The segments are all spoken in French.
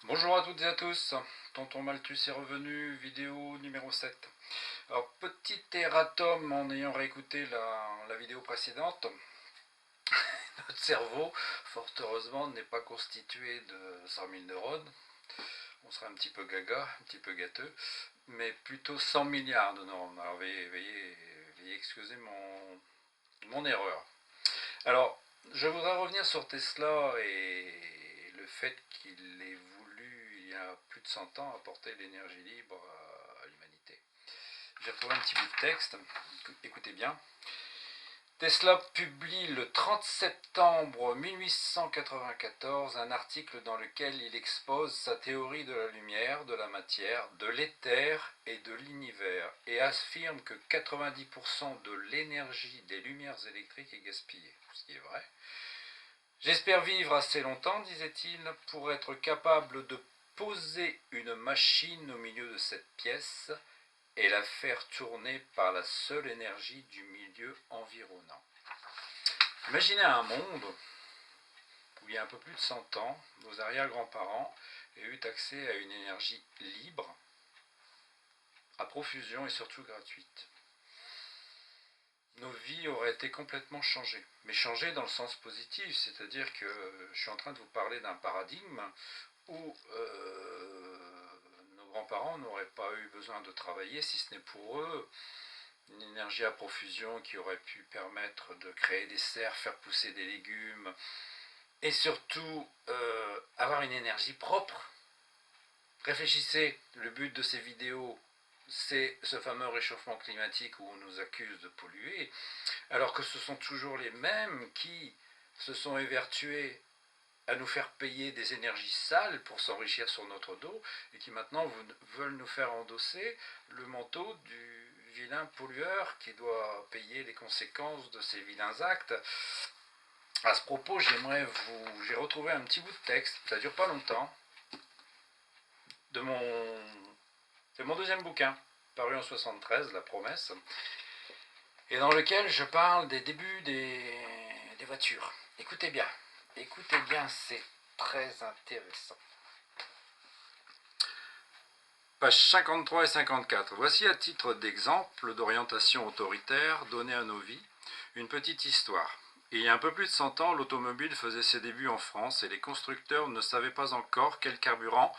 Bonjour à toutes et à tous, Tonton Malthus est revenu, vidéo numéro 7. Alors, petit erratum en ayant réécouté la vidéo précédente, notre cerveau, fort heureusement, n'est pas constitué de 100 000 neurones, on serait un petit peu gaga, un petit peu gâteux, mais plutôt 100 milliards de neurones. Alors, veuillez excuser mon erreur. Alors, je voudrais revenir sur Tesla et le fait qu'il ait voulu, il y a plus de 100 ans, apporter l'énergie libre à l'humanité. J'ai retrouvé un petit bout de texte, écoutez bien. Tesla publie le 30 septembre 1894 un article dans lequel il expose sa théorie de la lumière, de la matière, de l'éther et de l'univers et affirme que 90% de l'énergie des lumières électriques est gaspillée, ce qui est vrai. J'espère vivre assez longtemps, disait-il, pour être capable de poser une machine au milieu de cette pièce et la faire tourner par la seule énergie du milieu environnant. Imaginez un monde où il y a un peu plus de 100 ans, nos arrière-grands-parents aient eu accès à une énergie libre, à profusion et surtout gratuite. Nos vies auraient été complètement changées. Mais changées dans le sens positif, c'est-à-dire que je suis en train de vous parler d'un paradigme où nos grands-parents n'auraient pas eu besoin de travailler, si ce n'est pour eux une énergie à profusion qui aurait pu permettre de créer des serres, faire pousser des légumes, et surtout avoir une énergie propre. Réfléchissez, le but de ces vidéos, c'est ce fameux réchauffement climatique où on nous accuse de polluer, alors que ce sont toujours les mêmes qui se sont évertués à nous faire payer des énergies sales pour s'enrichir sur notre dos et qui maintenant veulent nous faire endosser le manteau du vilain pollueur qui doit payer les conséquences de ces vilains actes. À ce propos, j'ai retrouvé un petit bout de texte, ça ne dure pas longtemps, de c'est mon deuxième bouquin, paru en 73, La Promesse, et dans lequel je parle des débuts des voitures. Écoutez bien, c'est très intéressant. Pages 53 et 54. Voici à titre d'exemple d'orientation autoritaire donnée à nos vies, une petite histoire. Il y a un peu plus de 100 ans, l'automobile faisait ses débuts en France et les constructeurs ne savaient pas encore quel carburant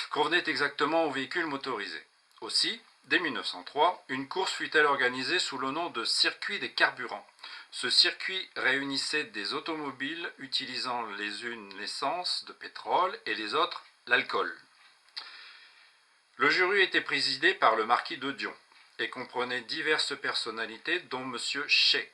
convenait exactement aux véhicules motorisés. Aussi, dès 1903, une course fut-elle organisée sous le nom de circuit des carburants. Ce circuit réunissait des automobiles utilisant les unes l'essence de pétrole et les autres l'alcool. Le jury était présidé par le marquis de Dion et comprenait diverses personnalités dont M. Chay,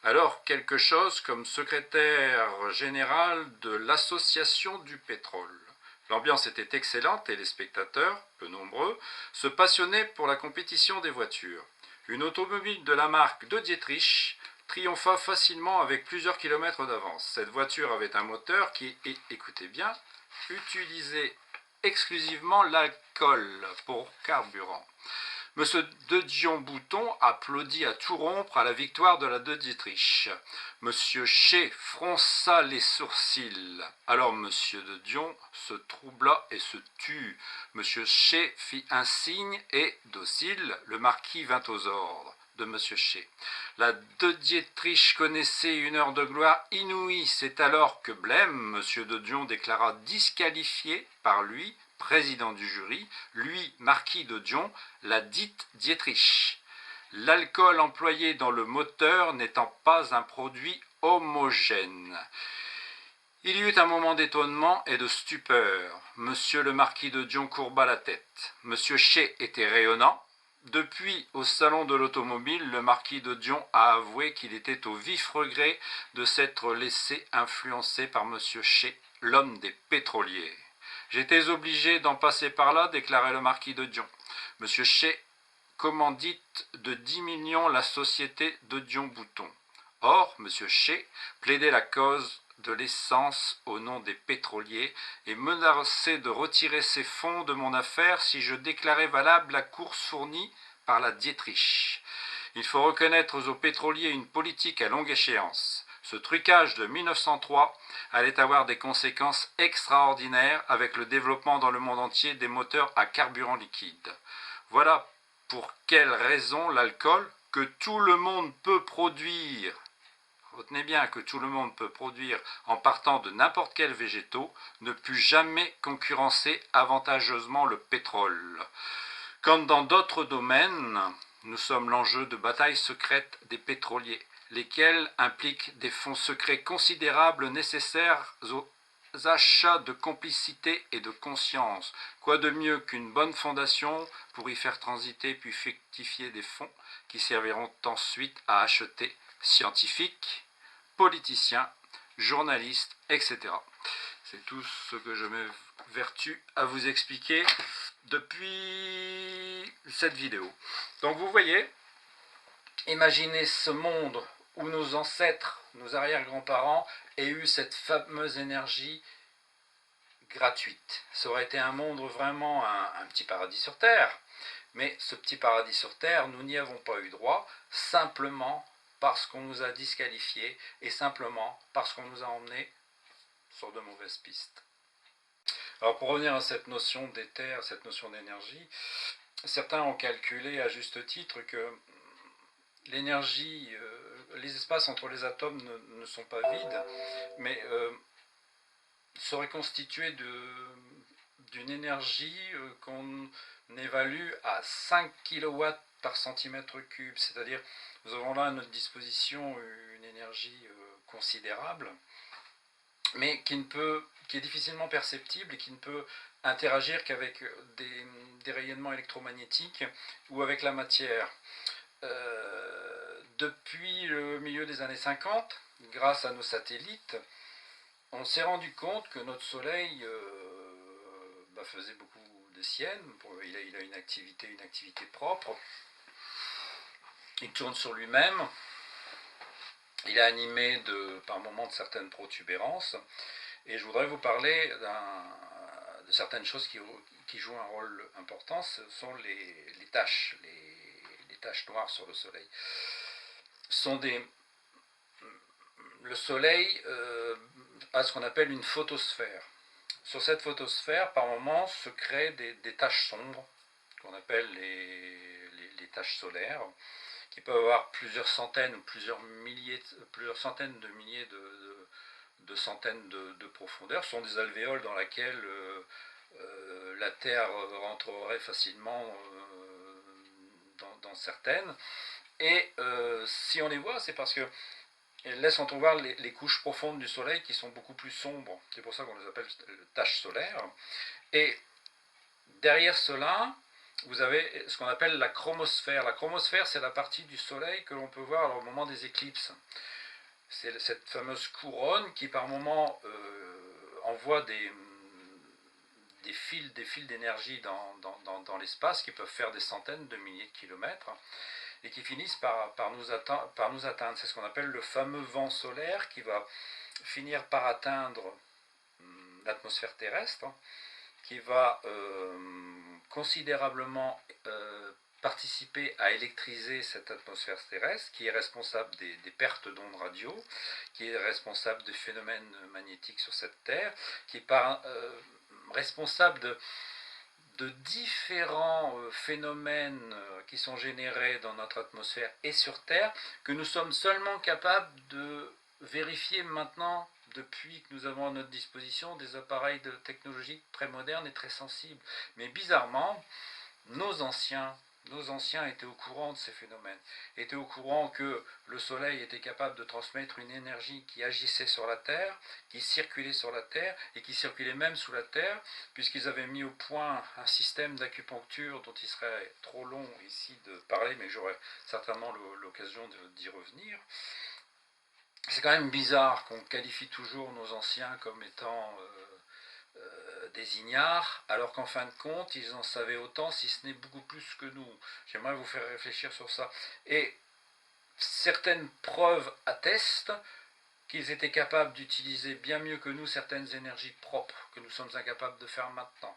alors quelque chose comme secrétaire général de l'association du pétrole. L'ambiance était excellente et les spectateurs, peu nombreux, se passionnaient pour la compétition des voitures. Une automobile de la marque de Dietrich triompha facilement avec plusieurs kilomètres d'avance. Cette voiture avait un moteur qui, écoutez bien, utilisait exclusivement l'alcool pour carburant. Monsieur de Dion-Bouton applaudit à tout rompre à la victoire de la de Dietrich. Monsieur Chay fronça les sourcils. Alors Monsieur de Dion se troubla et se tut. Monsieur Chay fit un signe et, docile, le marquis vint aux ordres de Monsieur Chay. La de Dietrich connaissait une heure de gloire inouïe. C'est alors que Blême, Monsieur de Dion, déclara disqualifié par lui, président du jury, lui, marquis de Dion, la dite Dietrich. L'alcool employé dans le moteur n'étant pas un produit homogène. Il y eut un moment d'étonnement et de stupeur. Monsieur le marquis de Dion courba la tête. Monsieur Chay était rayonnant. Depuis, au salon de l'automobile, le marquis de Dion a avoué qu'il était au vif regret de s'être laissé influencer par Monsieur Chay, l'homme des pétroliers. J'étais obligé d'en passer par là, déclarait le marquis de Dion. Monsieur Chay commandite de 10 millions la société de Dion-Bouton. Or, Monsieur Chay plaidait la cause de l'essence au nom des pétroliers et menaçait de retirer ses fonds de mon affaire si je déclarais valable la course fournie par la Dietrich. Il faut reconnaître aux pétroliers une politique à longue échéance. Ce trucage de 1903 allait avoir des conséquences extraordinaires avec le développement dans le monde entier des moteurs à carburant liquide. Voilà pour quelle raison l'alcool, que tout le monde peut produire, retenez bien que tout le monde peut produire en partant de n'importe quel végétaux, ne put jamais concurrencer avantageusement le pétrole. Comme dans d'autres domaines, nous sommes l'enjeu de batailles secrètes des pétroliers, lesquels impliquent des fonds secrets considérables nécessaires aux achats de complicité et de conscience. Quoi de mieux qu'une bonne fondation pour y faire transiter puis fructifier des fonds qui serviront ensuite à acheter scientifiques, politiciens, journalistes, etc. C'est tout ce que je m'évertue à vous expliquer depuis cette vidéo. Donc vous voyez, imaginez ce monde où nos ancêtres, nos arrière-grands-parents aient eu cette fameuse énergie gratuite. Ça aurait été un monde vraiment un petit paradis sur Terre. Mais ce petit paradis sur Terre, nous n'y avons pas eu droit, simplement parce qu'on nous a disqualifiés et simplement parce qu'on nous a emmenés sur de mauvaises pistes. Alors pour revenir à cette notion d'éther, cette notion d'énergie, certains ont calculé à juste titre que l'énergie, les espaces entre les atomes ne sont pas vides, mais seraient constitués d'une énergie qu'on évalue à 5 kW par centimètre cube, c'est-à-dire nous avons là à notre disposition une énergie considérable, mais qui est difficilement perceptible et qui ne peut interagir qu'avec des rayonnements électromagnétiques ou avec la matière. Depuis le milieu des années 50, grâce à nos satellites, on s'est rendu compte que notre Soleil faisait beaucoup de siennes. Il a une activité propre. Il tourne sur lui-même. Il est animé par moments de certaines protubérances. Et je voudrais vous parler de certaines choses qui jouent un rôle important. Ce sont les taches, les taches noires sur le Soleil. Le Soleil a ce qu'on appelle une photosphère. Sur cette photosphère, par moments, se créent des taches sombres, qu'on appelle les taches solaires, qui peuvent avoir plusieurs centaines ou plusieurs centaines de milliers de centaines de profondeur. Ce sont des alvéoles dans lesquelles la Terre rentrerait facilement dans certaines. Et si on les voit, c'est parce que elles laissent entrevoir les couches profondes du Soleil qui sont beaucoup plus sombres. C'est pour ça qu'on les appelle taches solaires. Et derrière cela, vous avez ce qu'on appelle la chromosphère. La chromosphère, c'est la partie du Soleil que l'on peut voir au moment des éclipses. C'est cette fameuse couronne qui, par moment, envoie des fils d'énergie dans l'espace qui peuvent faire des centaines de milliers de kilomètres et qui finissent par nous atteindre. C'est ce qu'on appelle le fameux vent solaire qui va finir par atteindre l'atmosphère terrestre, qui va considérablement participer à électriser cette atmosphère terrestre, qui est responsable des pertes d'ondes radio, qui est responsable des phénomènes magnétiques sur cette Terre, qui est responsable de différents phénomènes qui sont générés dans notre atmosphère et sur Terre, que nous sommes seulement capables de vérifier maintenant depuis que nous avons à notre disposition des appareils technologiques très modernes et très sensibles. Mais bizarrement, nos anciens étaient au courant de ces phénomènes, étaient au courant que le Soleil était capable de transmettre une énergie qui agissait sur la Terre, qui circulait sur la Terre et qui circulait même sous la Terre, puisqu'ils avaient mis au point un système d'acupuncture dont il serait trop long ici de parler, mais j'aurai certainement l'occasion d'y revenir. C'est quand même bizarre qu'on qualifie toujours nos anciens comme étant des ignares, alors qu'en fin de compte, ils en savaient autant, si ce n'est beaucoup plus que nous. J'aimerais vous faire réfléchir sur ça. Et certaines preuves attestent qu'ils étaient capables d'utiliser bien mieux que nous certaines énergies propres que nous sommes incapables de faire maintenant.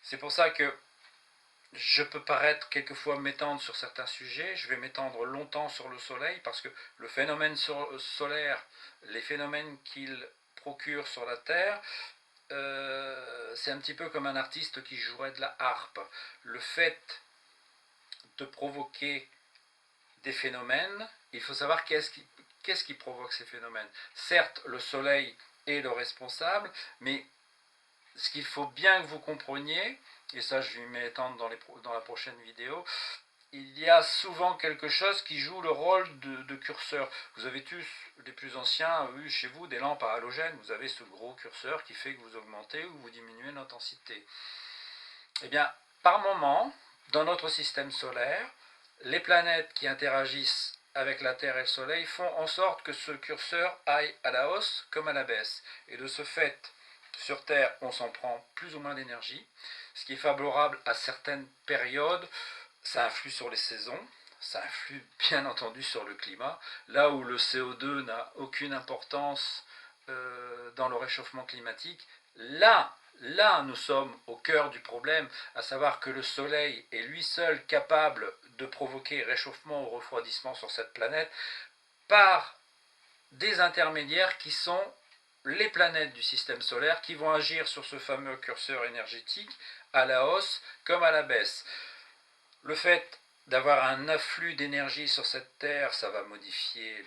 C'est pour ça que je peux paraître quelquefois m'étendre sur certains sujets, je vais m'étendre longtemps sur le soleil parce que le phénomène solaire, les phénomènes qu'il procure sur la Terre, c'est un petit peu comme un artiste qui jouerait de la harpe. Le fait de provoquer des phénomènes, il faut savoir qu'est-ce qui provoque ces phénomènes. Certes, le soleil est le responsable, mais ce qu'il faut bien que vous compreniez, et ça je vais m'étendre dans la prochaine vidéo, il y a souvent quelque chose qui joue le rôle de curseur. Vous avez tous, les plus anciens, eu chez vous des lampes à halogène, vous avez ce gros curseur qui fait que vous augmentez ou vous diminuez l'intensité. Eh bien, par moment, dans notre système solaire, les planètes qui interagissent avec la Terre et le Soleil font en sorte que ce curseur aille à la hausse comme à la baisse. Et de ce fait, sur Terre, on s'en prend plus ou moins d'énergie, ce qui est favorable à certaines périodes. Ça influe sur les saisons, ça influe bien entendu sur le climat. Là où le CO2 n'a aucune importance dans le réchauffement climatique, là nous sommes au cœur du problème, à savoir que le Soleil est lui seul capable de provoquer réchauffement ou refroidissement sur cette planète par des intermédiaires qui sont les planètes du système solaire qui vont agir sur ce fameux curseur énergétique à la hausse comme à la baisse. Le fait d'avoir un afflux d'énergie sur cette Terre, ça va modifier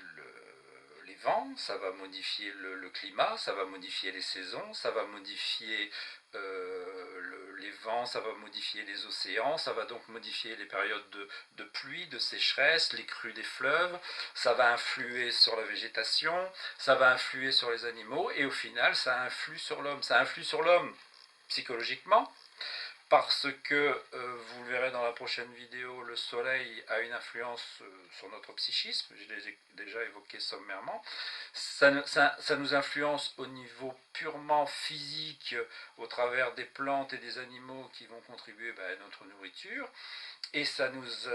les vents, ça va modifier le climat, ça va modifier les saisons, ça va modifier les vents, ça va modifier les océans, ça va donc modifier les périodes de pluie, de sécheresse, les crues des fleuves, ça va influer sur la végétation, ça va influer sur les animaux, et au final, ça influe sur l'homme. Ça influe sur l'homme psychologiquement, parce que, vous le verrez dans la prochaine vidéo, le soleil a une influence sur notre psychisme, je l'ai déjà évoqué sommairement. Ça nous influence au niveau purement physique, au travers des plantes et des animaux qui vont contribuer à notre nourriture, et ça nous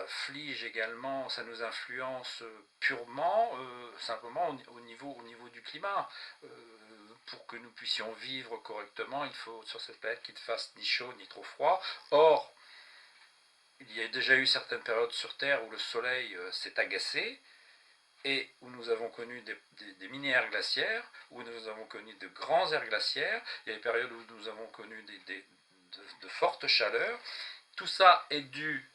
afflige également, ça nous influence purement, simplement au niveau du climat. Pour que nous puissions vivre correctement, il faut sur cette planète qu'il ne fasse ni chaud ni trop froid. Or, il y a déjà eu certaines périodes sur Terre où le soleil s'est agacé et où nous avons connu des mini-aires glaciaires, où nous avons connu de grands aires glaciaires. Il y a des périodes où nous avons connu de fortes chaleurs. Tout ça est dû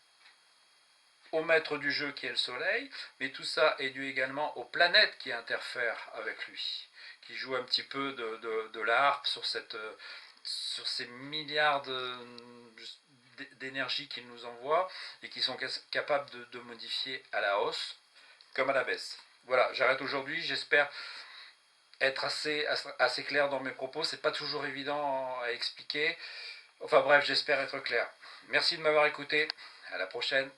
au maître du jeu qui est le soleil, mais tout ça est dû également aux planètes qui interfèrent avec lui, qui jouent un petit peu de la harpe sur ces milliards d'énergie qu'il nous envoie et qui sont capables de modifier à la hausse comme à la baisse. Voilà, j'arrête aujourd'hui, j'espère être assez clair dans mes propos, c'est pas toujours évident à expliquer. Enfin bref, j'espère être clair. Merci de m'avoir écouté, à la prochaine.